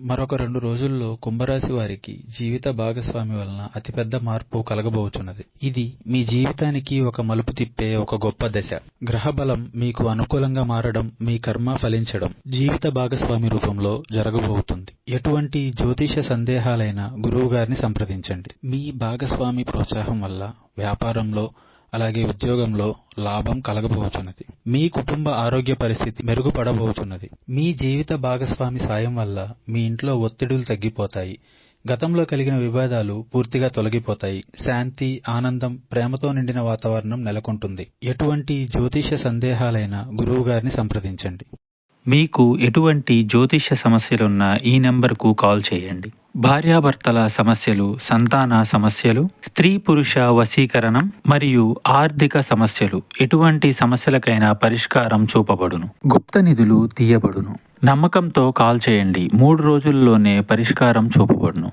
మరొక 2 రోజుల్లో కుంభరాశి వారికి జీవిత భాగస్వామి వలన అతిపెద్ద మార్పు కలగబోచున్నది. ఇది మీ జీవితానికి ఒక మలుపు తిప్పే ఒక గొప్ప దశ. గ్రహబలం మీకు అనుకూలంగా మారడం, మీ కర్మ ఫలించడం జీవిత భాగస్వామి రూపంలో జరగబోతుంది. ఎటువంటి జ్యోతిష సందేహాలైనా గురువుగారిని సంప్రదించండి. మీ భాగస్వామి ప్రోత్సాహం వల్ల వ్యాపారంలో అలాగే ఉద్యోగంలో లాభం కలగబోచున్నది. మీ కుటుంబ ఆరోగ్య పరిస్థితి మెరుగుపడబోచున్నది. మీ జీవిత భాగస్వామి సాయం వల్ల మీ ఇంట్లో ఒత్తిడులు తగ్గిపోతాయి. గతంలో కలిగిన వివాదాలు పూర్తిగా తొలగిపోతాయి. శాంతి, ఆనందం, ప్రేమతో నిండిన వాతావరణం నెలకొంటుంది. ఎటువంటి జ్యోతిష సందేహాలైనా గురువుగారిని సంప్రదించండి. మీకు ఎటువంటి జ్యోతిష్య సమస్యలున్నా ఈ నెంబర్కు కాల్ చేయండి. భార్యాభర్తల సమస్యలు, సంతాన సమస్యలు, స్త్రీ పురుష వశీకరణం మరియు ఆర్థిక సమస్యలు, ఎటువంటి సమస్యలకైనా పరిష్కారం చూపబడును. గుప్త నిధులు తీయబడును. నమ్మకంతో కాల్ చేయండి. 3 రోజుల్లోనే పరిష్కారం చూపబడును.